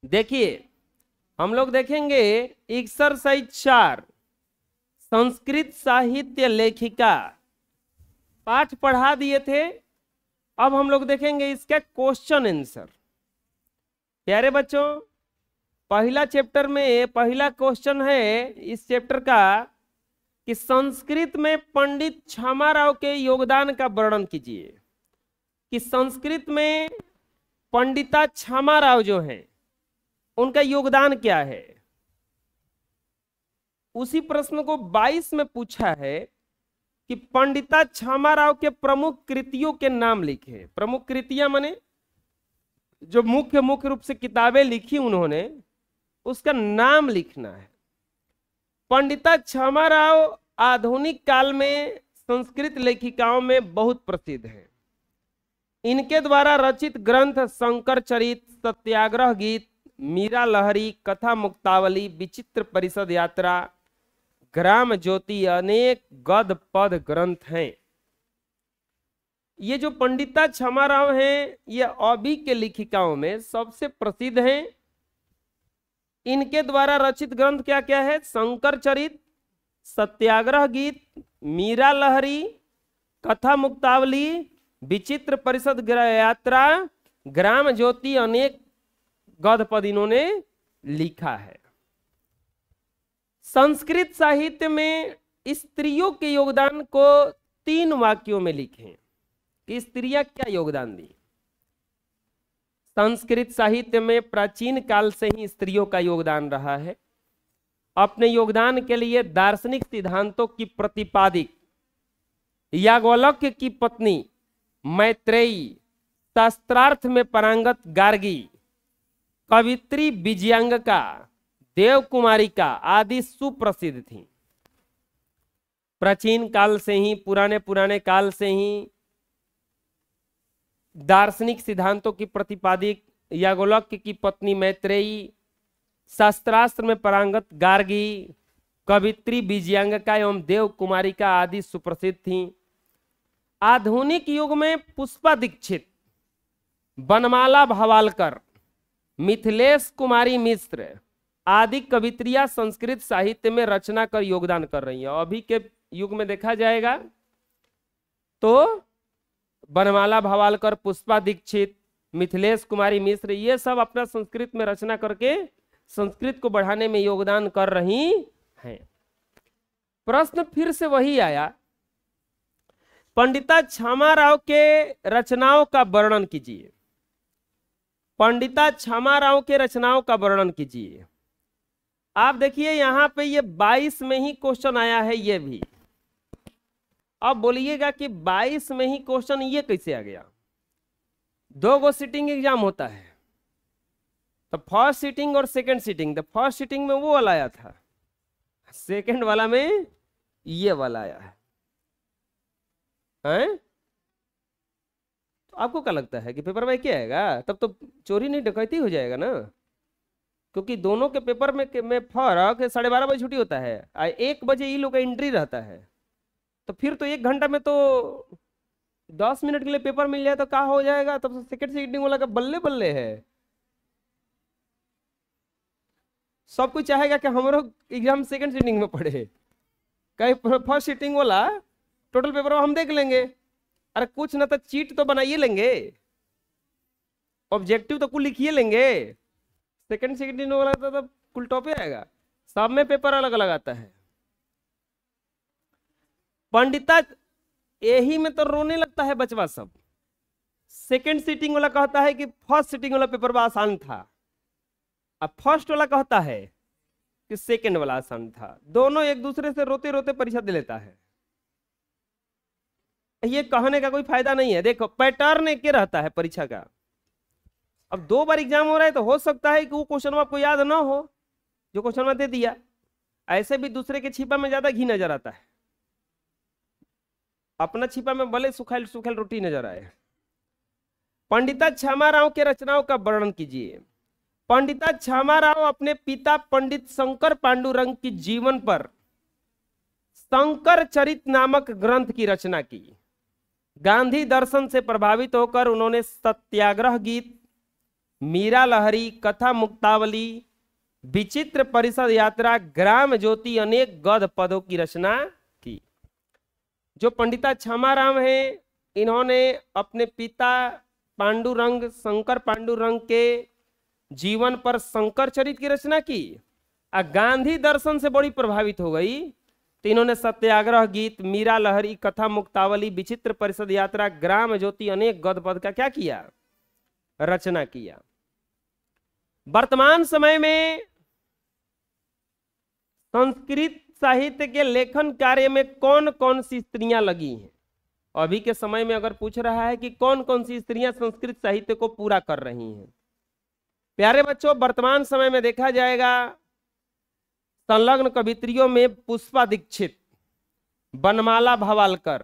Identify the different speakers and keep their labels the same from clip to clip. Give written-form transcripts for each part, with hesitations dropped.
Speaker 1: देखिए हम लोग देखेंगे एक्सरसाइज 4 संस्कृत साहित्य लेखिका पाठ पढ़ा दिए थे। अब हम लोग देखेंगे इसका क्वेश्चन आंसर। प्यारे बच्चों, पहला चैप्टर में पहला क्वेश्चन है इस चैप्टर का कि संस्कृत में पंडित छमाराव के योगदान का वर्णन कीजिए। कि संस्कृत में पंडिता छमाराव जो हैं उनका योगदान क्या है। उसी प्रश्न को 22 में पूछा है कि पंडिता छमाराव के प्रमुख कृतियों के नाम लिखे। प्रमुख कृतियां माने जो मुख्य रूप से किताबें लिखी उन्होंने, उसका नाम लिखना है। पंडिता छमाराव आधुनिक काल में संस्कृत लेखिकाओं में बहुत प्रसिद्ध हैं। इनके द्वारा रचित ग्रंथ शंकर चरित, सत्याग्रह गीत, मीरा लहरी, कथा मुक्तावली, विचित्र परिषद यात्रा, ग्राम ज्योति अनेक गद पद ग्रंथ हैं। ये जो पंडिता छमाराव हैं ये अभी के लेखिकाओं में सबसे प्रसिद्ध हैं। इनके द्वारा रचित ग्रंथ क्या क्या है? शंकर चरित, सत्याग्रह गीत, मीरा लहरी, कथा मुक्तावली, विचित्र परिषद यात्रा, ग्राम ज्योति अनेक गद पद इन्होंने लिखा है। संस्कृत साहित्य में स्त्रियों के योगदान को 3 वाक्यों में लिखें कि स्त्रियां क्या योगदान दी। संस्कृत साहित्य में प्राचीन काल से ही स्त्रियों का योगदान रहा है। अपने योगदान के लिए दार्शनिक सिद्धांतों की प्रतिपादिक याज्ञवल्क्य की पत्नी मैत्रेयी, शास्त्रार्थ में पारंगत गार्गी, कवित्री विजयांगिका, देव कुमारिका आदि सुप्रसिद्ध थीं। प्राचीन काल से ही, पुराने काल से ही दार्शनिक सिद्धांतों की प्रतिपादिक याज्ञवल्क्य की पत्नी मैत्रेयी, शास्त्रास्त्र में पारंगत गार्गी, कवित्री विजयांगिका एवं देव कुमारिका आदि सुप्रसिद्ध थीं। आधुनिक युग में पुष्पा दीक्षित, बनमाला भवालकर, मिथिलेश कुमारी मिश्र आदि कवित्रियां संस्कृत साहित्य में रचना कर योगदान कर रही हैं। अभी के युग में देखा जाएगा तो बनमाला भवालकर, पुष्पा दीक्षित, मिथिलेश कुमारी मिश्र ये सब अपना संस्कृत में रचना करके संस्कृत को बढ़ाने में योगदान कर रही हैं। प्रश्न फिर से वही आया, पंडिता छमाराव के रचनाओं का वर्णन कीजिए। पंडिता छमाराव के रचनाओं का वर्णन कीजिए। आप देखिए यहां पे ये 22 में ही क्वेश्चन आया है। ये भी अब बोलिएगा कि 22 में ही क्वेश्चन ये कैसे आ गया? 2 गो सिटिंग एग्जाम होता है, तो फर्स्ट सिटिंग और सेकंड सिटिंग। तो फर्स्ट सिटिंग में वो वाला आया था, सेकंड वाला में ये वाला आया है। हैं? तो आपको क्या लगता है कि पेपर में क्या आएगा? तब तो चोरी नहीं डकैती हो जाएगा ना, क्योंकि दोनों के पेपर में फर्क 12:30 बजे छुट्टी होता है, 1 बजे ये लोग का एंट्री रहता है। तो फिर तो 1 घंटा में तो 10 मिनट के लिए पेपर मिल जाए तो क्या हो जाएगा? तब तो सेकंड सिटिंग वाला का बल्ले बल्ले है। सब कुछ चाहेगा कि हमारा एग्जाम सेकंड सिटिंग में पढ़े, कहीं फर्स्ट सिटिंग वाला टोटल पेपर हम देख लेंगे। अरे कुछ ना तो चीट तो बनाइए लेंगे, ऑब्जेक्टिव तो कुल लिखिए लेंगे। सेकंड सिटिंग वाला तो कुल टॉप आएगा। सब में पेपर अलग अलग आता है। पंडिता यही में तो रोने लगता है बचवा सब। सेकंड सिटिंग वाला कहता है कि फर्स्ट सिटिंग वाला पेपर आसान था, अब फर्स्ट वाला कहता है कि सेकंड वाला आसान था। दोनों एक दूसरे से रोते रोते परीक्षा दे लेता है। ये कहने का कोई फायदा नहीं है। देखो पैटर्न एक रहता है परीक्षा का। अब 2 बार एग्जाम हो रहा है तो हो सकता है कि वो क्वेश्चन आपको याद ना हो जो क्वेश्चन दे दिया। ऐसे भी दूसरे के छिपा में ज्यादा घी नजर आता है, अपना छिपा में भले सुखाल सुखाल रोटी नजर आए। पंडिता छमाराव के रचनाओं का वर्णन कीजिए। पंडिता छमाराव अपने पिता पंडित शंकर पांडुरंग की जीवन पर शंकर चरित नामक ग्रंथ की रचना की। गांधी दर्शन से प्रभावित होकर उन्होंने सत्याग्रह गीत, मीरा लहरी, कथा मुक्तावली, विचित्र परिषद यात्रा, ग्राम ज्योति, अनेक गद्य पदों की रचना की। जो पंडिता छमाराम हैं, इन्होंने अपने पिता पांडुरंग, शंकर पांडुरंग के जीवन पर शंकर चरित की रचना की। गांधी दर्शन से बड़ी प्रभावित हो गई तो इन्होंने सत्याग्रह गीत, मीरा लहरी, कथा मुक्तावली, विचित्र परिषद यात्रा, ग्राम ज्योति, अनेक गद्य पद का क्या किया, रचना किया। वर्तमान समय में संस्कृत साहित्य के लेखन कार्य में कौन कौन सी स्त्रियां लगी हैं? अभी के समय में अगर पूछ रहा है कि कौन कौन सी स्त्रियां संस्कृत साहित्य को पूरा कर रही हैं, प्यारे बच्चों, वर्तमान समय में देखा जाएगा संलग्न कवित्रियों में पुष्पा दीक्षित, बनमाला भवालकर,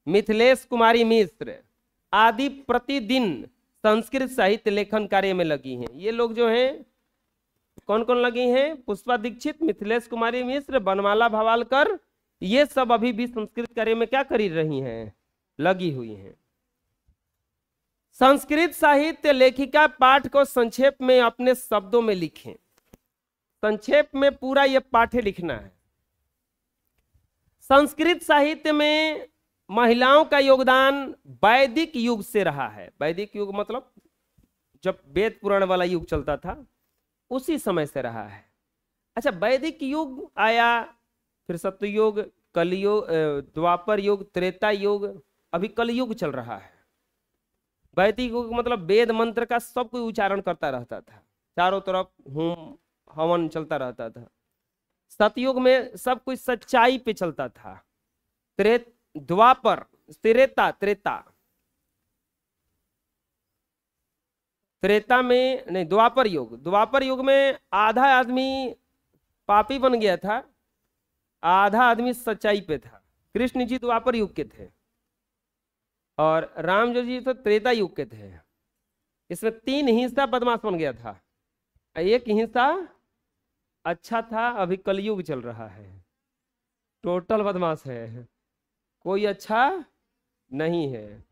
Speaker 1: मिथिलेश कुमारी मिश्र आदि प्रतिदिन संस्कृत साहित्य लेखन कार्य में लगी हैं। ये लोग जो हैं कौन कौन लगी हैं? पुष्पा दीक्षित, मिथिलेश कुमारी मिश्र, बनमाला भवालकर, ये सब अभी भी संस्कृत कार्य में क्या कर रही हैं? लगी हुई हैं। संस्कृत साहित्य लेखिका पाठ को संक्षेप में अपने शब्दों में लिखें। संक्षेप में पूरा यह पाठ्य लिखना है। संस्कृत साहित्य में महिलाओं का योगदान वैदिक युग से रहा है। वैदिक युग मतलब जब वेद पुराण वाला युग चलता था उसी समय से रहा है। अच्छा, वैदिक युग आया, फिर सत्ययुग, कलयुग, द्वापर युग, त्रेता युग, अभी कलयुग चल रहा है। वैदिक युग मतलब वेद मंत्र का सब कोई उच्चारण करता रहता था, चारों तरफ होम हवन चलता रहता था। सतयुग में सब कुछ सच्चाई पे चलता था। द्वापर, त्रेता में नहीं, द्वापर युग में आधा आदमी पापी बन गया था, आधा आदमी सच्चाई पे था। कृष्ण जी द्वापर युग के थे और राम जी तो त्रेता युग के थे। इसमें 3 हिस्सा बदमाश बन गया था, एक हिस्सा अच्छा था। अभी कलयुग चल रहा है, टोटल बदमाश है, कोई अच्छा नहीं है।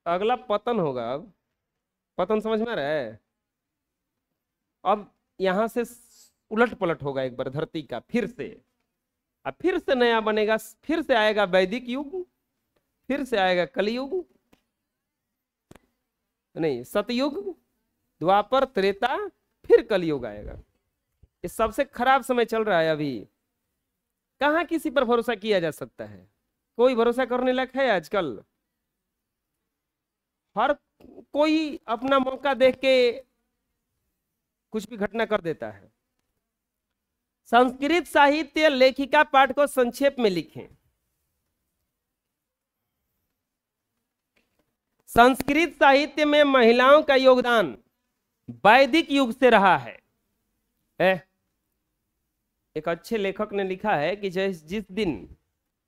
Speaker 1: अगला पतन होगा। अब पतन समझ में आ रहा है? अब यहां से उलट पलट होगा एक बार धरती का, फिर से, अब फिर से नया बनेगा, फिर से आएगा वैदिक युग, फिर से आएगा कलयुग, नहीं सतयुग, द्वापर, त्रेता, फिर कलयुग आएगा। ये सबसे खराब समय चल रहा है अभी। कहां किसी पर भरोसा किया जा सकता है? कोई भरोसा करने लायक है आजकल? हर कोई अपना मौका देख के कुछ भी घटना कर देता है। संस्कृत साहित्य लेखिका पाठ को संक्षेप में लिखें। संस्कृत साहित्य में महिलाओं का योगदान वैदिक युग से रहा है। एक अच्छे लेखक ने लिखा है कि जिस दिन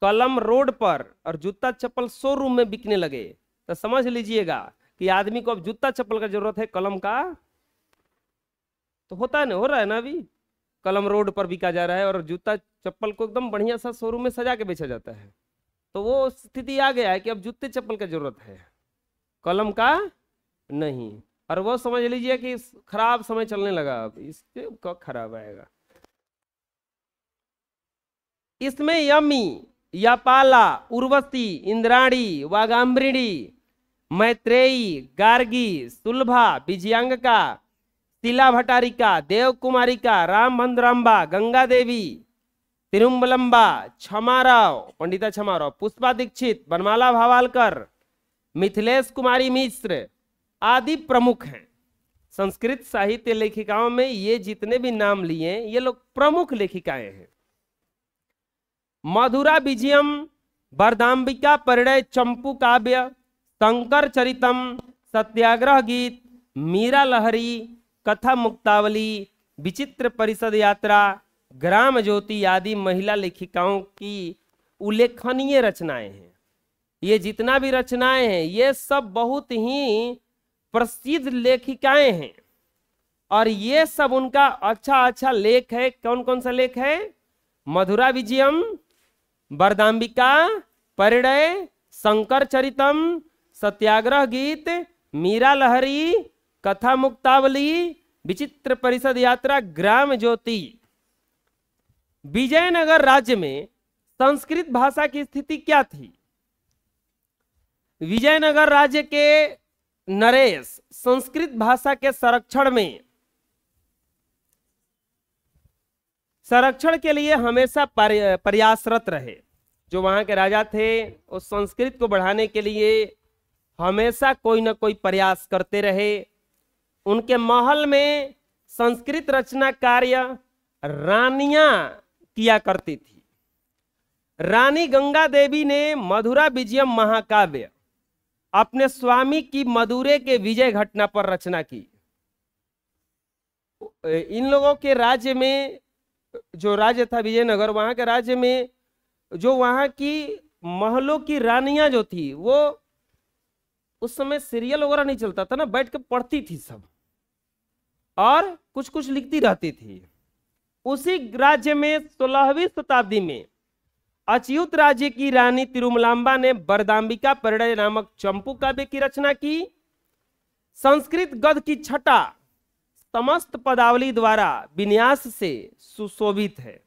Speaker 1: कलम रोड पर और जूता चप्पल शोरूम में बिकने लगे तो समझ लीजिएगा कि आदमी को अब जूता चप्पल का जरूरत है, कलम का तो होता है ना, हो रहा है ना। अभी कलम रोड पर बिका जा रहा है और जूता चप्पल को एकदम बढ़िया सा शोरूम में सजा के बेचा जाता है। तो वो स्थिति आ गया है कि अब जूते चप्पल का जरूरत है, कलम का नहीं। और वो समझ लीजिए कि खराब समय चलने लगा, अब इससे कब खराब आएगा। इसमें यमी, यापाला, उर्वशी, इंद्राणी, वागाम्बरिणी, मैत्रेयी, गार्गी, सुलभा, विजयांगका, शिला भटारिका, देव कुमारिका, रामभद्रांबा, गंगा देवी, तिरुमलंबा, छमाराव, पंडिता छमाराव, पुष्पा दीक्षित, बनमाला भवालकर, मिथिलेश कुमारी मिश्र आदि प्रमुख हैं। संस्कृत साहित्य लेखिकाओं में ये जितने भी नाम लिए ये लोग प्रमुख लेखिकाएं हैं। मधुरा विजयम, वरदाम्बिका परिणय, चंपू काव्य, शंकर चरितम, सत्याग्रह गीत, मीरा लहरी, कथा मुक्तावली, विचित्र परिषद यात्रा, ग्राम ज्योति आदि महिला लेखिकाओं की उल्लेखनीय रचनाएं हैं। ये जितना भी रचनाएं हैं ये सब बहुत ही प्रसिद्ध लेखिकाएं हैं और ये सब उनका अच्छा लेख है। कौन कौन सा लेख है? मधुरा विजयम, वरदाम्बिका परिणय, शंकर चरितम, सत्याग्रह गीत, मीरा लहरी, कथा मुक्तावली, विचित्र परिषद यात्रा, ग्राम ज्योति। विजयनगर राज्य में संस्कृत भाषा की स्थिति क्या थी? विजयनगर राज्य के नरेश संस्कृत भाषा के संरक्षण के लिए हमेशा प्रयासरत रहे। जो वहां के राजा थे उस संस्कृत को बढ़ाने के लिए हमेशा कोई ना कोई प्रयास करते रहे। उनके महल में संस्कृत रचना कार्य रानियां किया करती थी। रानी गंगा देवी ने मधुरा विजयम महाकाव्य अपने स्वामी की मदुरै के विजय घटना पर रचना की। इन लोगों के राज्य में, जो राज्य था विजयनगर, वहां के राज्य में जो वहां की महलों की रानियां जो थी, वो उस समय सीरियल वगैरह नहीं चलता था ना, बैठ के पढ़ती थी सब और कुछ कुछ लिखती रहती थी। उसी राज्य में 16वीं शताब्दी में अच्युत राज्य की रानी तिरुमलांबा ने वरदाम्बिका परिणय नामक चंपू काव्य की रचना की। संस्कृत गद्य की छटा समस्त पदावली द्वारा विन्यास से सुशोभित है।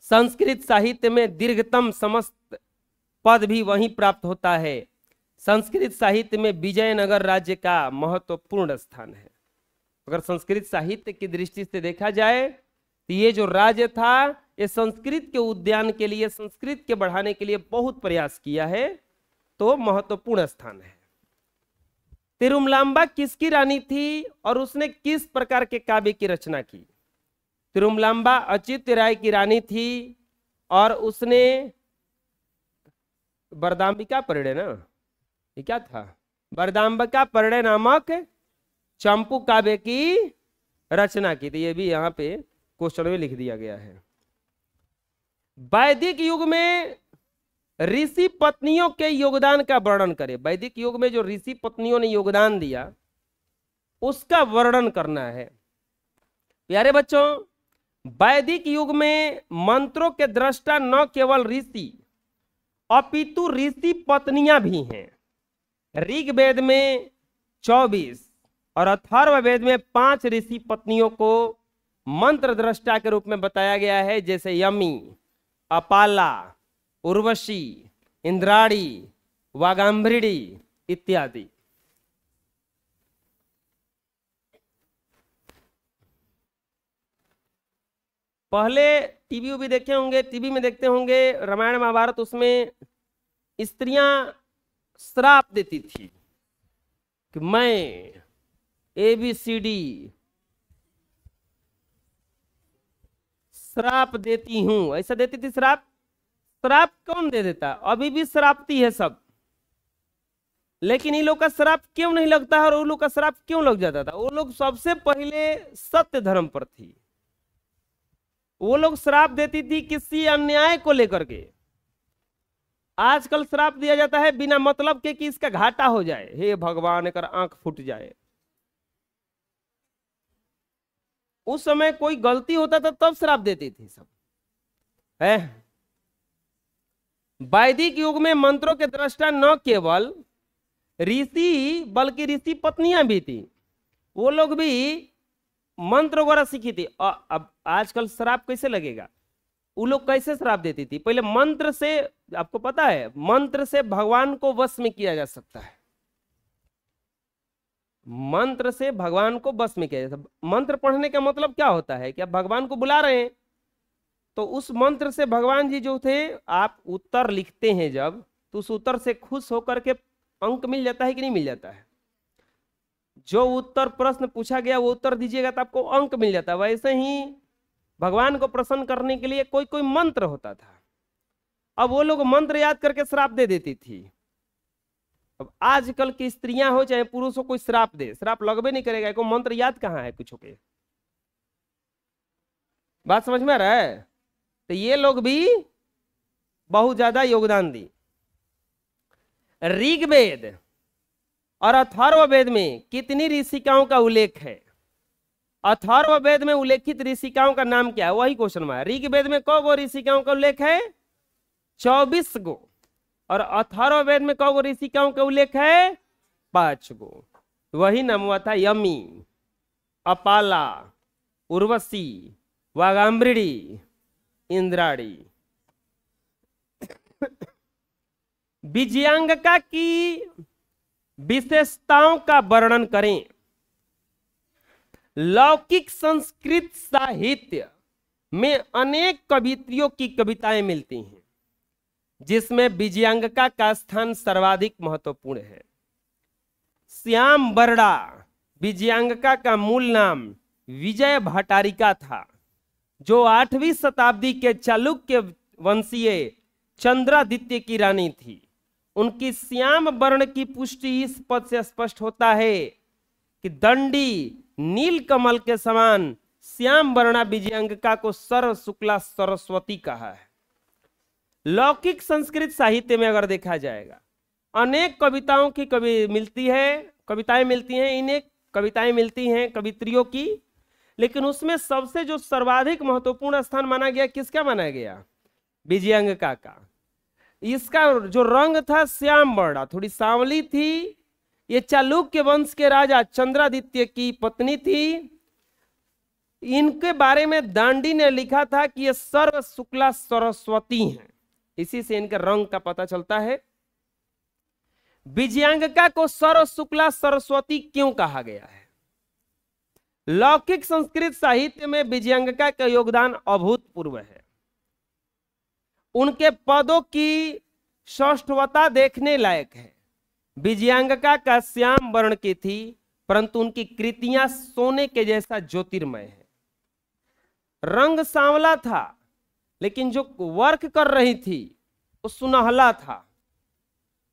Speaker 1: संस्कृत साहित्य में दीर्घतम समस्त पद भी वहीं प्राप्त होता है। संस्कृत साहित्य में विजयनगर राज्य का महत्वपूर्ण स्थान है। अगर संस्कृत साहित्य की दृष्टि से देखा जाए तो ये जो राज्य था, ये संस्कृत के उद्यान के लिए, संस्कृत के बढ़ाने के लिए बहुत प्रयास किया है, तो महत्वपूर्ण स्थान है। तिरुमलांबा किसकी रानी थी और उसने किस प्रकार के काव्य की रचना की? तिरुमलांबा अच्युत राय की रानी थी और उसने वरदाम्बिका परिणय, ना ये क्या था, वरदाम्बिका परिणय नामक चंपू काव्य की रचना की थी। ये भी यहाँ पे क्वेश्चन में लिख दिया गया है। वैदिक युग में ऋषि पत्नियों के योगदान का वर्णन करें। वैदिक युग में जो ऋषि पत्नियों ने योगदान दिया उसका वर्णन करना है। प्यारे बच्चों, वैदिक युग में मंत्रों के दृष्टा न केवल ऋषि अपितु ऋषि पत्नियां भी हैं। ऋग्वेद में 24 और अथर्ववेद में 5 ऋषि पत्नियों को मंत्र दृष्टा के रूप में बताया गया है, जैसे यमी, अपाला, उर्वशी, इंद्राणी, वागाम्भृणी इत्यादि। पहले टीवी भी देखे होंगे, टीवी में देखते होंगे रामायण महाभारत, उसमें स्त्रियां श्राप देती थी कि मैं ABCD श्राप देती हूं, ऐसा देती थी श्राप। श्राप कौन दे देता? अभी भी श्रापती है सब, लेकिन इन लोग का श्राप क्यों नहीं लगता है और उन लोग का श्राप क्यों लग जाता था? वो लोग सबसे पहले सत्य धर्म पर थी। वो लोग श्राप देती थी किसी अन्याय को लेकर के। आजकल श्राप दिया जाता है बिना मतलब के कि इसका घाटा हो जाए, हे भगवान एकर आंख फूट जाए। उस समय कोई गलती होता था तब श्राप देती थी सब है। वैदिक युग में मंत्रों के दृष्टा न केवल ऋषि बल्कि ऋषि पत्नियां भी थी। वो लोग भी मंत्र वगैरह सीखी थी। अब आजकल श्राप कैसे लगेगा? वो लोग कैसे श्राप देती थी? पहले मंत्र से, आपको पता है मंत्र से भगवान को वश में किया जा सकता है। मंत्र से भगवान को बस में किया जाता है। मंत्र पढ़ने का मतलब क्या होता है कि आप भगवान को बुला रहे हैं, तो उस मंत्र से भगवान जी जो थे, आप उत्तर लिखते हैं जब, तो उस उत्तर से खुश होकर के अंक मिल जाता है कि नहीं मिल जाता है? जो उत्तर प्रश्न पूछा गया वो उत्तर दीजिएगा तो आपको अंक मिल जाता है। वैसे ही भगवान को प्रसन्न करने के लिए कोई कोई मंत्र होता था। अब वो लोग मंत्र याद करके श्राप दे देती थी। अब आजकल की स्त्रियां हो चाहे पुरुष हो, कोई श्राप दे, श्राप लगबे नहीं करेगा। को मंत्र याद कहाँ है कुछ के? बात समझ में आ रहा है? तो ये लोग भी बहुत ज्यादा योगदान दी। ऋग्वेद और अथर्ववेद में कितनी ऋषिकाओं का उल्लेख है? अथर्ववेद में उल्लेखित ऋषिकाओं का नाम क्या है? वही क्वेश्चन में है। ऋग्वेद में कौ गो ऋषिकाओं का उल्लेख है? 24 गो। और अथर्ववेद में कौ गो ऋषिकाओं का उल्लेख है? 5 गो। वही नाम हुआ था यमी, अपाला, उर्वशी, वागाम्बरी, इंद्राणी। विजयांगिका की विशेषताओं का वर्णन करें। लौकिक संस्कृत साहित्य में अनेक कवित्रियों की कविताएं मिलती हैं, जिसमें विजयांगिका का स्थान सर्वाधिक महत्वपूर्ण है। श्याम बरड़ा विजयांगिका का मूल नाम विजय भट्टारिका था, जो 8वीं शताब्दी के चालुक्य वंशीय चंद्रादित्य की रानी थी। उनकी श्याम वर्ण की पुष्टि इस पद से स्पष्ट होता है कि दंडी नील कमल के समान श्याम वर्णा विजयांगिका को सर्व शुक्ला सरस्वती कहा है। लौकिक संस्कृत साहित्य में अगर देखा जाएगा, अनेक कविताओं की कविताएं मिलती हैं, इन्हें कविताएं मिलती हैं कवित्रियों की, लेकिन उसमें सबसे जो सर्वाधिक महत्वपूर्ण स्थान माना गया, किसका माना गया? विजयांगिका का। इसका जो रंग था श्याम वर्णा, थोड़ी सांवली थी। ये चालुक्य वंश के राजा चंद्रादित्य की पत्नी थी। इनके बारे में दांडी ने लिखा था कि ये सर्व शुक्ला सरस्वती हैं, इसी से इनके रंग का पता चलता है। विजयांगिका को सर्व शुक्ला सरस्वती क्यों कहा गया है? लौकिक संस्कृत साहित्य में विजयांगिका का योगदान अभूतपूर्व है। उनके पदों की सौष्ठवता देखने लायक है। विजयांगिका का श्याम वर्ण की थी, परंतु उनकी कृतियां सोने के जैसा ज्योतिर्मय है। रंग सांवला था, लेकिन जो वर्क कर रही थी वो सुनहला था।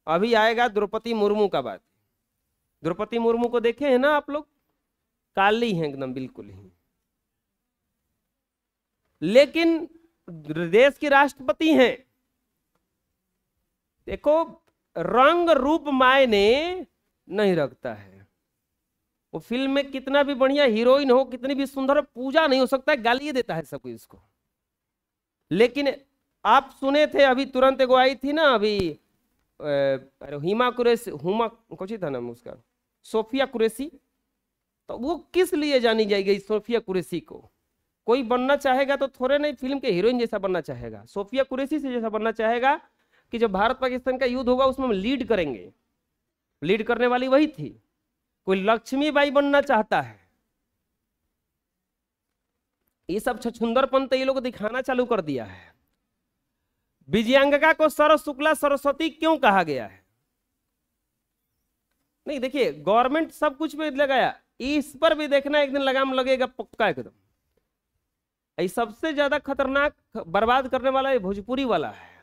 Speaker 1: अभी आएगा द्रौपदी मुर्मू का बात। द्रौपदी मुर्मू को देखे हैं ना आप लोग? काली हैं एकदम बिल्कुल ही, लेकिन देश की राष्ट्रपति हैं। देखो, रंग रूप मायने नहीं रखता है। वो फिल्म में कितना भी बढ़िया हीरोइन हो, कितनी भी सुंदर, पूजा नहीं हो सकता है, गाली देता है सब इसको। लेकिन आप सुने थे अभी तुरंत एगो आई थी ना अभी, हिमा कुरैशी, हुमा कुछ था नाम उसका, सोफिया कुरैशी। तो वो किस लिए जानी जाएगी सोफिया कुरैशी को? कोई बनना चाहेगा तो थोड़े नहीं फिल्म के हीरोइन जैसा बनना चाहेगा, सोफिया कुरैशी से जैसा बनना चाहेगा कि जब भारत पाकिस्तान का युद्ध होगा उसमें हम लीड करेंगे। लीड करने वाली वही थी। कोई लक्ष्मीबाई बनना चाहता है। ये सब छछुंदरपन तो ये लोग दिखाना चालू कर दिया है। विजयांगिका को सर्व शुक्ला सरस्वती क्यों कहा गया है? नहीं, देखिए, गवर्नमेंट सब कुछ में लगाया, इस पर भी देखना एक दिन लगाम लगेगा पक्का एकदम। ये सबसे ज्यादा खतरनाक बर्बाद करने वाला ये भोजपुरी वाला है।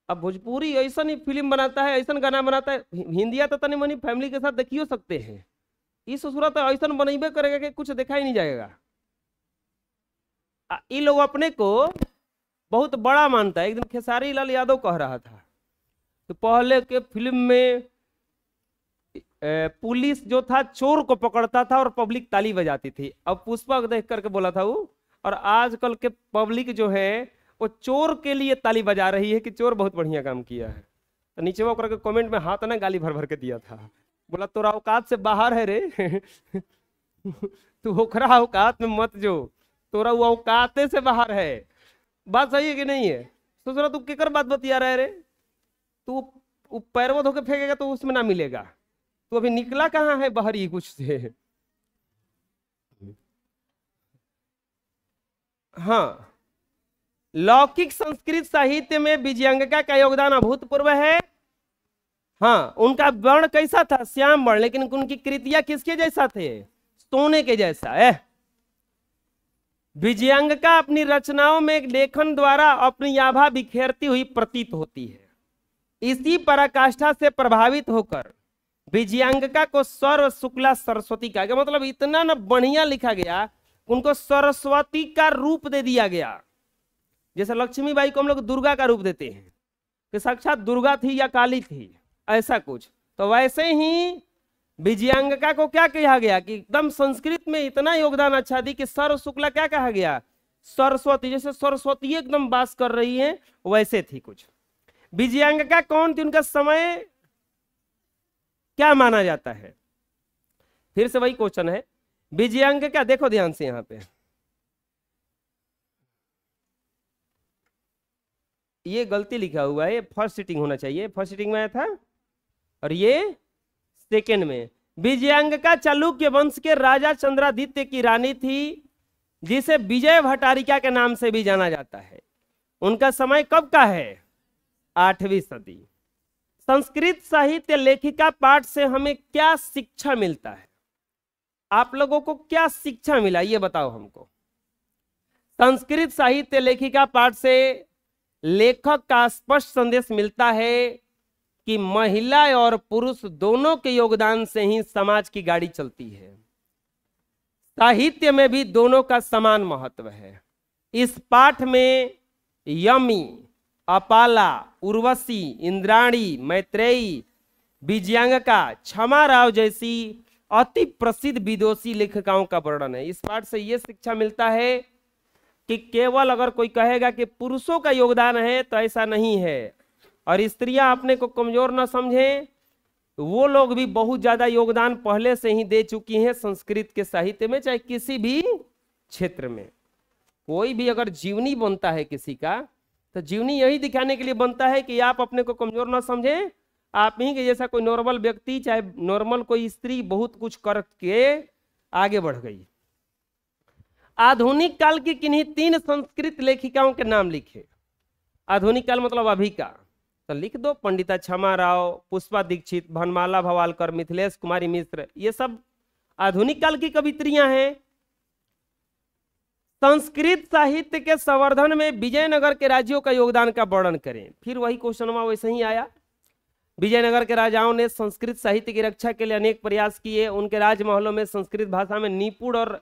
Speaker 1: अब भोजपुरी ऐसा नहीं फिल्म बनाता है, ऐसा गाना बनाता है, हिंदिया तो तनी मनी फैमिली के साथ देखियो सकते हैं। इस सूरत ऐसा बनइबे करेगा कि कुछ देखा ही नहीं जाएगा। ये लोग अपने को बहुत बड़ा मानता है। एक दिन खेसारी लाल यादव कह रहा था तो पहले के फिल्म में पुलिस जो था चोर को पकड़ता था और पब्लिक ताली बजाती थी। अब पुष्पा को देख करके बोला था वो, और आजकल के पब्लिक जो है वो चोर के लिए ताली बजा रही है कि चोर बहुत बढ़िया काम किया है। तो नीचे वो करके कमेंट में हाथ ना गाली भर भर के दिया था, बोला तोरा औकात से बाहर है रे तू ओखरा औकात में मत जो, तोरा वो औकाते से बाहर है। बात सही है कि नहीं है? सोच रहा तू केकर बात बतिया रहा है रे? तू पैरवा धोके फेंकेगा तो उसमें ना मिलेगा। तू अभी निकला कहाँ है बाहरी कुछ से? हाँ, लौकिक संस्कृत साहित्य में विजयांगिका का योगदान अभूतपूर्व है। हाँ, उनका वर्ण कैसा था? श्याम वर्ण, लेकिन उनकी कृतियां किसके जैसा थे? सोने के जैसा है। विजयांगिका अपनी रचनाओं में लेखन द्वारा अपनी आभा बिखेरती हुई प्रतीत होती है। इसी पराकाष्ठा से प्रभावित होकर विजयांगिका को सर्व शुक्ला सरस्वती कहा गया। मतलब इतना ना बढ़िया लिखा गया, उनको सरस्वती का रूप दे दिया गया। जैसे लक्ष्मीबाई को हम लोग दुर्गा का रूप देते हैं कि साक्षात दुर्गा थी या काली थी, ऐसा कुछ, तो वैसे ही विजयांगिका को क्या कहा गया कि एकदम संस्कृत में इतना योगदान अच्छा दी कि सर्व शुक्ला क्या कहा गया? सरस्वती। जैसे सरस्वती एकदम वास कर रही है वैसे थी कुछ। विजयांगिका कौन थी? उनका समय क्या माना जाता है? फिर से वही क्वेश्चन है, बीजांग का, देखो ध्यान से यहाँ पे, ये गलती लिखा हुआ है, ये फर्स्ट सीटिंग होना चाहिए, फर्स्ट सीटिंग में आया था और ये सेकेंड में। विजयांगिका चालुक्य वंश के राजा चंद्रादित्य की रानी थी, जिसे विजय भट्टारिका के नाम से भी जाना जाता है। उनका समय कब का है? 8वीं सदी। संस्कृत साहित्य लेखिका पाठ से हमें क्या शिक्षा मिलता है? आप लोगों को क्या शिक्षा मिला ये बताओ हमको। संस्कृत साहित्य लेखिका पाठ से लेखक का स्पष्ट संदेश मिलता है कि महिला और पुरुष दोनों के योगदान से ही समाज की गाड़ी चलती है। साहित्य में भी दोनों का समान महत्व है। इस पाठ में यमी, अपाला, उर्वशी, इंद्राणी, मैत्रेयी, विजयांगिका, क्षमा राव जैसी अति प्रसिद्ध विदुषी लेखिकाओं का वर्णन है। इस पाठ से यह शिक्षा मिलता है कि केवल अगर कोई कहेगा कि पुरुषों का योगदान है तो ऐसा नहीं है, और स्त्रियां अपने को कमजोर न समझें, वो लोग भी बहुत ज्यादा योगदान पहले से ही दे चुकी हैं संस्कृत के साहित्य में, चाहे किसी भी क्षेत्र में। कोई भी अगर जीवनी बनता है किसी का, तो जीवनी यही दिखाने के लिए बनता है कि आप अपने को कमजोर ना समझें, आप ही के जैसा कोई नॉर्मल व्यक्ति, चाहे नॉर्मल कोई स्त्री बहुत कुछ करके आगे बढ़ गई। आधुनिक काल की किन्हीं 3 संस्कृत लेखिकाओं के नाम लिखे। आधुनिक काल मतलब अभी का, तो लिख दो, पंडिता क्षमा राव, पुष्पा दीक्षित, भनमाला भवालकर, मिथिलेश कुमारी मिश्र, ये सब आधुनिक काल की कवित्रियां हैं। संस्कृत साहित्य के संवर्धन में विजयनगर के राज्यों का योगदान का वर्णन करें। फिर वही क्वेश्चन वैसे ही आया। विजयनगर के राजाओं ने संस्कृत साहित्य की रक्षा के लिए अनेक प्रयास किए। उनके राजमहलों में संस्कृत भाषा में निपुण और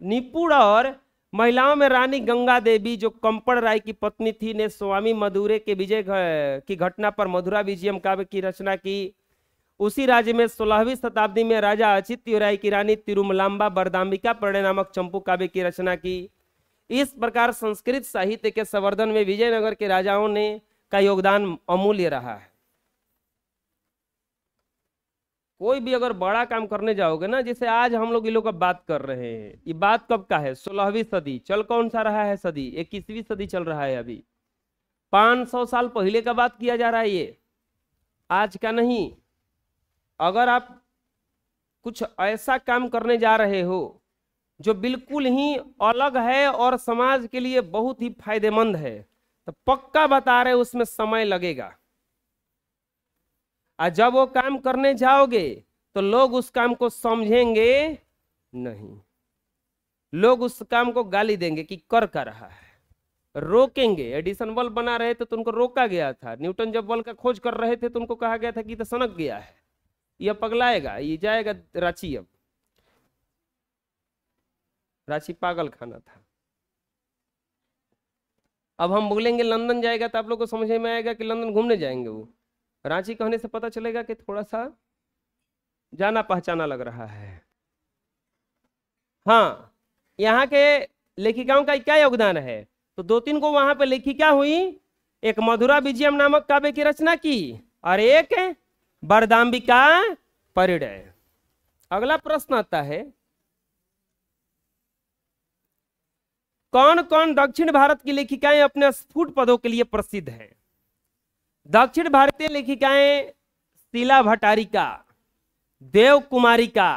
Speaker 1: निपुण और महिलाओं में रानी गंगा देवी, जो कंपड़ राय की पत्नी थी, ने स्वामी मदुरे के विजय की घटना पर मधुरा विजयम काव्य की रचना की। उसी राज्य में 16वीं शताब्दी में राजा अचित्य राय की रानी तिरुमलांबा बरदाम्बिका प्रणय नामक चंपू काव्य की रचना की। इस प्रकार संस्कृत साहित्य के संवर्धन में विजयनगर के राजाओं ने का योगदान अमूल्य रहा है। कोई भी अगर बड़ा काम करने जाओगे ना, जैसे आज हम लोग ये लोग बात कर रहे हैं, ये बात कब का है? 16वीं सदी। चल कौन सा रहा है सदी? 21वीं सदी चल रहा है। अभी 500 साल पहले का बात किया जा रहा है, ये आज का नहीं। अगर आप कुछ ऐसा काम करने जा रहे हो जो बिल्कुल ही अलग है और समाज के लिए बहुत ही फायदेमंद है, तो पक्का बता रहे उसमें समय लगेगा। और जब वो काम करने जाओगे तो लोग उस काम को समझेंगे नहीं, लोग उस काम को गाली देंगे कि कर क्या रहा है, रोकेंगे। एडिसन बल्ब बना रहे थे तो उनको रोका गया था। न्यूटन जब बल्ब का खोज कर रहे थे तो उनको कहा गया था कि तो सनक गया है, ये पगलाएगा, ये जाएगा रांची। अब रांची पागल खाना था। अब हम बोलेंगे लंदन जाएगा तो आप लोग को समझ में आएगा कि लंदन घूमने जाएंगे। वो रांची कहने से पता चलेगा कि थोड़ा सा जाना पहचाना लग रहा है। हाँ, यहाँ के लेखिकाओं का क्या योगदान है? तो 2-3 को वहां पे लेखिका हुई। एक मधुरा विजयम नामक काव्य की रचना की और एक बरदाम्बिका परिणय। अगला प्रश्न आता है, कौन कौन दक्षिण भारत की लेखिकाएं अपने स्फुट पदों के लिए प्रसिद्ध हैं? दक्षिण भारतीय लेखिकाएं शीला भट्टारिका, देव कुमारिका,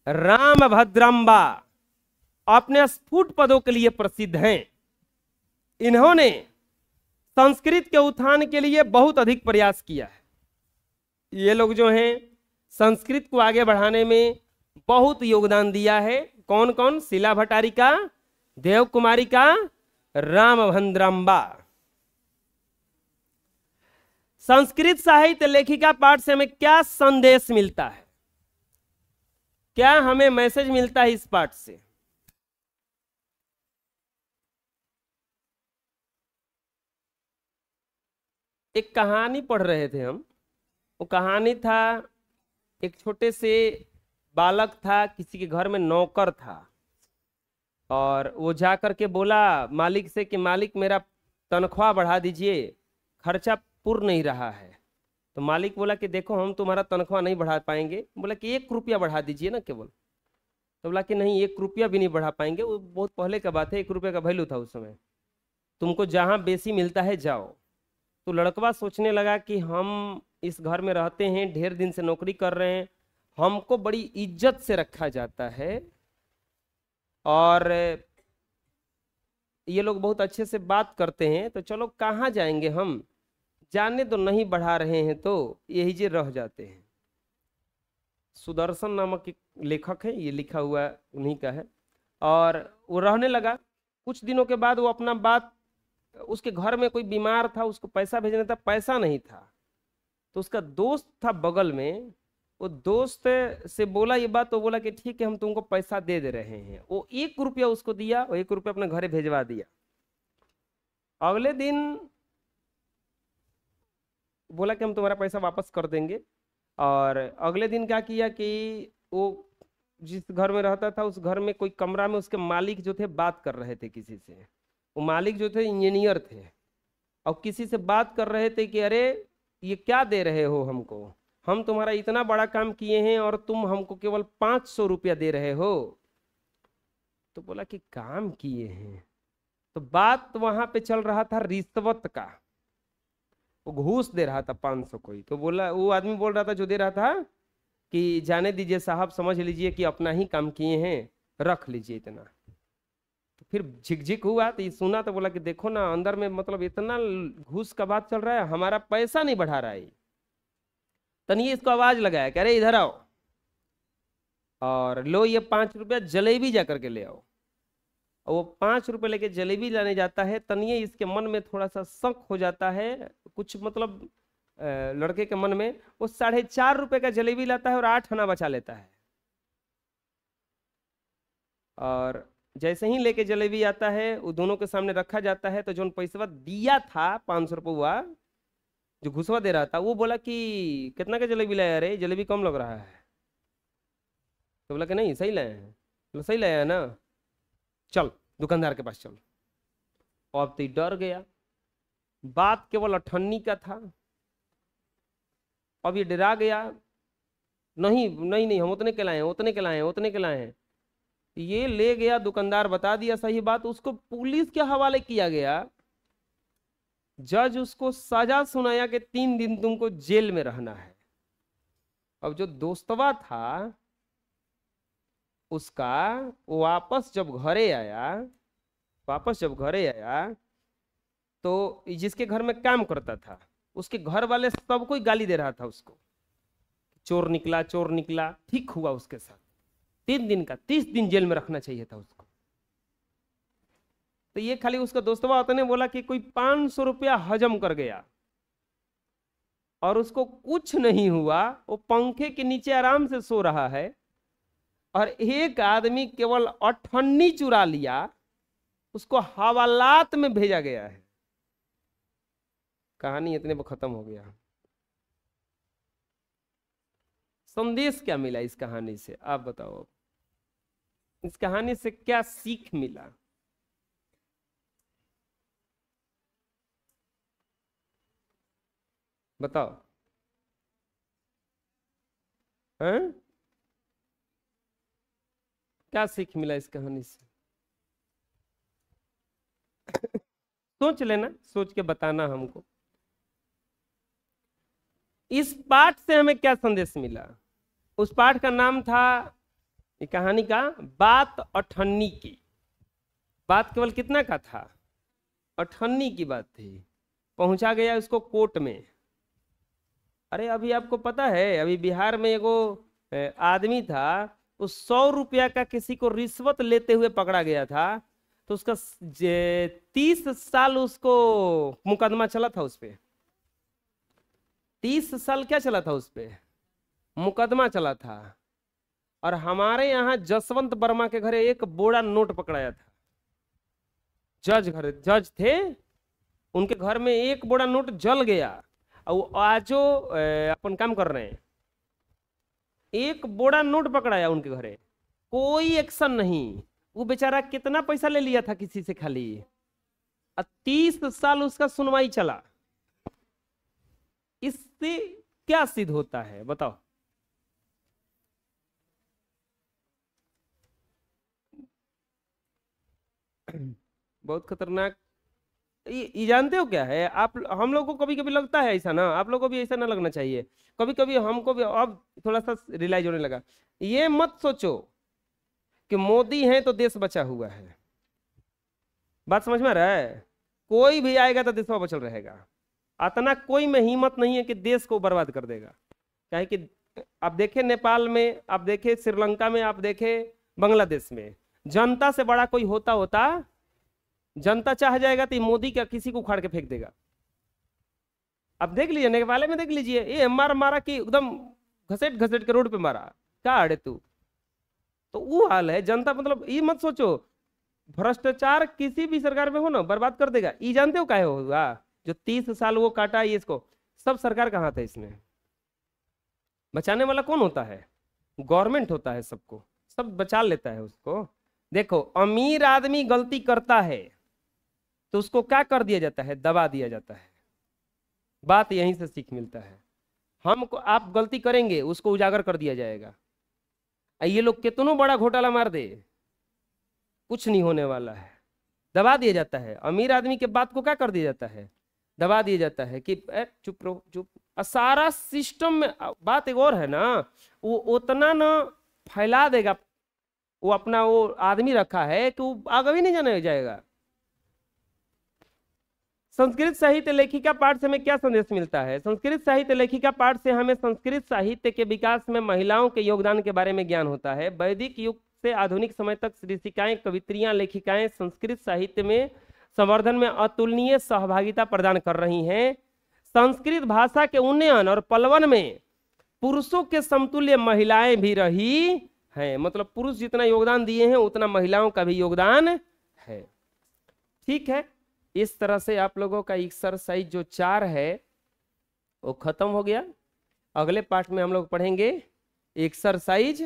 Speaker 1: रामभद्रम्बा अपने स्फुट पदों के लिए प्रसिद्ध हैं। इन्होंने संस्कृत के उत्थान के लिए बहुत अधिक प्रयास किया है। ये लोग जो हैं संस्कृत को आगे बढ़ाने में बहुत योगदान दिया है। कौन कौन? शीला भट्टारिका, देव कुमारिका, रामभद्रम्बा। संस्कृत साहित्य लेखिका पाठ से हमें क्या संदेश मिलता है? क्या हमें मैसेज मिलता है इस पाठ से? एक कहानी पढ़ रहे थे हम। वो कहानी था, एक छोटे से बालक था, किसी के घर में नौकर था, और वो जा कर के बोला मालिक से कि मालिक मेरा तनख्वाह बढ़ा दीजिए, खर्चा पूर्ण नहीं रहा है। तो मालिक बोला कि देखो हम तुम्हारा तनख्वाह नहीं बढ़ा पाएंगे। बोला कि 1 रुपया बढ़ा दीजिए ना केवल। तो बोला कि नहीं 1 रुपया भी नहीं बढ़ा पाएंगे, वो बहुत पहले का बात है, 1 रुपये का वैल्यू था उस समय, तुमको जहाँ बेसी मिलता है जाओ। तो लड़कवा सोचने लगा कि हम इस घर में रहते हैं, ढेर दिन से नौकरी कर रहे हैं, हमको बड़ी इज्जत से रखा जाता है और ये लोग बहुत अच्छे से बात करते हैं, तो चलो कहाँ जाएंगे हम, जाने तो नहीं बढ़ा रहे हैं तो यही जे रह जाते हैं। सुदर्शन नामक एक लेखक है, ये लिखा हुआ उन्हीं का है। और वो रहने लगा। कुछ दिनों के बाद वो अपना बात, उसके घर में कोई बीमार था, उसको पैसा भेजना था, पैसा नहीं था, तो उसका दोस्त था बगल में, वो दोस्त से बोला ये बात, तो बोला कि ठीक है हम तुमको पैसा दे दे रहे हैं। वो 1 रुपया उसको दिया और 1 रुपया अपने घरे भेजवा दिया। अगले दिन बोला कि हम तुम्हारा पैसा वापस कर देंगे। और अगले दिन क्या किया कि वो जिस घर में रहता था उस घर में कोई कमरा में उसके मालिक जो थे बात कर रहे थे किसी से। वो मालिक जो थे इंजीनियर थे और किसी से बात कर रहे थे कि अरे ये क्या दे रहे हो हमको, हम तुम्हारा इतना बड़ा काम किए हैं और तुम हमको केवल 500 रुपया दे रहे हो। तो बोला कि काम किए हैं, तो बात वहां पे चल रहा था रिश्वत का, वो घूस दे रहा था 500 कोई। तो बोला, वो आदमी बोल रहा था जो दे रहा था कि जाने दीजिए साहब, समझ लीजिए कि अपना ही काम किए हैं, रख लीजिए इतना। तो फिर झिकझिक हुआ, तो ये सुना तो बोला कि देखो ना अंदर में मतलब इतना घूस का बात चल रहा है, हमारा पैसा नहीं बढ़ा रहा है। तनिए इसको आवाज लगाया कि अरे इधर आओ और लो ये 5 रुपया जलेबी जा करके ले आओ। और वो 5 रुपये लेके जलेबी लाने जाता है। तनिए इसके मन में थोड़ा सा शक हो जाता है, कुछ मतलब लड़के के मन में, वो 4.5 रुपये का जलेबी लाता है और 8 आना बचा लेता है। और जैसे ही लेके जलेबी आता है वो दोनों के सामने रखा जाता है, तो जो पैसा दिया था 500 रुपया जो घुसवा दे रहा था, वो बोला कि कितना का जलेबी लाया, अरे जलेबी कम लग रहा है। तो बोला कि नहीं सही लाया है। बोला सही लाया है ना, चल दुकानदार के पास चल। अब तो डर गया, बात केवल 98 का था। अब ये डरा गया, नहीं नहीं नहीं हम उतने के लाए हैं, उतने के लाए हैं, उतने के लाए हैं। ये ले गया, दुकानदार बता दिया सही बात, उसको पुलिस के हवाले किया गया। जज उसको सजा सुनाया कि 3 दिन तुमको जेल में रहना है। अब जो दोस्तवा था उसका, वो वापस जब घरे आया तो जिसके घर में काम करता था उसके घर वाले सब कोई गाली दे रहा था उसको, चोर निकला चोर निकला। ठीक हुआ उसके साथ, 3 दिन का 30 दिन जेल में रखना चाहिए था उसको। तो ये खाली उसका दोस्तवा होता ने बोला कि कोई 500 रुपया हजम कर गया और उसको कुछ नहीं हुआ, वो पंखे के नीचे आराम से सो रहा है और एक आदमी केवल 98 चुरा लिया, उसको हवालात में भेजा गया है। कहानी इतने पर खत्म हो गया। संदेश क्या मिला इस कहानी से, आप बताओ, इस कहानी से क्या सीख मिला? बताओ। हैं? क्या सीख मिला इस कहानी से? सोच लेना, सोच के बताना हमको। इस पाठ से हमें क्या संदेश मिला? उस पाठ का नाम था, ये कहानी का, बात 98 की। बात केवल कितना का था? 98 की बात थी। पहुंचा गया उसको कोर्ट में। अरे अभी आपको पता है, अभी बिहार में एगो आदमी था, उस 100 रुपया का किसी को रिश्वत लेते हुए पकड़ा गया था, तो उसका 30 साल उसको मुकदमा चला था उस पे। 30 साल क्या चला था उस पे? मुकदमा चला था। और हमारे यहाँ जसवंत वर्मा के घरे एक बोरा नोट पकड़ाया था। जज थे, उनके घर में एक बोरा नोट जल गया और आजो अपन काम कर रहे हैं। एक बोरा नोट पकड़ाया उनके घरे, कोई एक्शन नहीं। वो बेचारा कितना पैसा ले लिया था किसी से खाली, 30 साल उसका सुनवाई चला। से क्या सिद्ध होता है बताओ? बहुत खतरनाक। ये जानते हो क्या है आप? हम लोग को कभी कभी लगता है ऐसा ना, आप लोग को भी ऐसा ना लगना चाहिए। कभी कभी हमको भी अब थोड़ा सा रियलाइज होने लगा। ये मत सोचो कि मोदी है तो देश बचा हुआ है। बात समझ में आ रहा है? कोई भी आएगा तो देश बचल रहेगा। इतना कोई में हिम्मत नहीं है कि देश को बर्बाद कर देगा। क्या कि आप देखे नेपाल में, आप देखे श्रीलंका में, आप देखे बांग्लादेश में, जनता से बड़ा कोई होता जनता चाह जाएगा तो मोदी क्या किसी को उखाड़ के फेंक देगा। अब देख लीजिए नेपाल में, देख लीजिए ये मारा कि एकदम घसेट घसेट के रोड पे मारा, क्या अड़े तू। तो वो हाल है जनता। मतलब ये मत सोचो भ्रष्टाचार किसी भी सरकार में हो ना बर्बाद कर देगा। ये जानते हो क्या होगा? जो 30 साल वो काटा ये इसको, सब सरकार का हाथ है इसमें। बचाने वाला कौन होता है? गवर्नमेंट होता है। सबको सब बचा लेता है उसको। देखो अमीर आदमी गलती करता है तो उसको क्या कर दिया जाता है? दबा दिया जाता है। बात यहीं से सीख मिलता है। हमको आप गलती करेंगे उसको उजागर कर दिया जाएगा। ये लोग कितनों बड़ा घोटाला मार दे, कुछ नहीं होने वाला है, दबा दिया जाता है। अमीर आदमी के बात को क्या कर दिया जाता है? दबा दिया जाता है कि चुप रहो चुप। सारा सिस्टम में बात एक और है ना, वो उतना ना फैला देगा। वो अपना वो आदमी रखा है कि वो आगे भी नहीं जाने जाएगा। संस्कृत साहित्य लेखिका पाठ से हमें क्या संदेश मिलता है? संस्कृत साहित्य लेखिका पाठ से हमें संस्कृत साहित्य के विकास में महिलाओं के योगदान के बारे में ज्ञान होता है। वैदिक युग से आधुनिक समय तक ऋषिकाएं, कवित्रियां, लेखिकाएं संस्कृत साहित्य में संवर्धन में अतुलनीय सहभागिता प्रदान कर रही हैं। संस्कृत भाषा के उन्नयन और पलवन में पुरुषों के समतुल्य महिलाएं भी रही हैं। मतलब पुरुष जितना योगदान दिए हैं उतना महिलाओं का भी योगदान है। ठीक है, इस तरह से आप लोगों का एक्सरसाइज जो 4 है वो खत्म हो गया। अगले पार्ट में हम लोग पढ़ेंगे एक्सरसाइज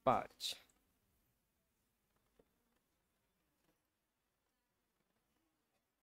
Speaker 1: 5।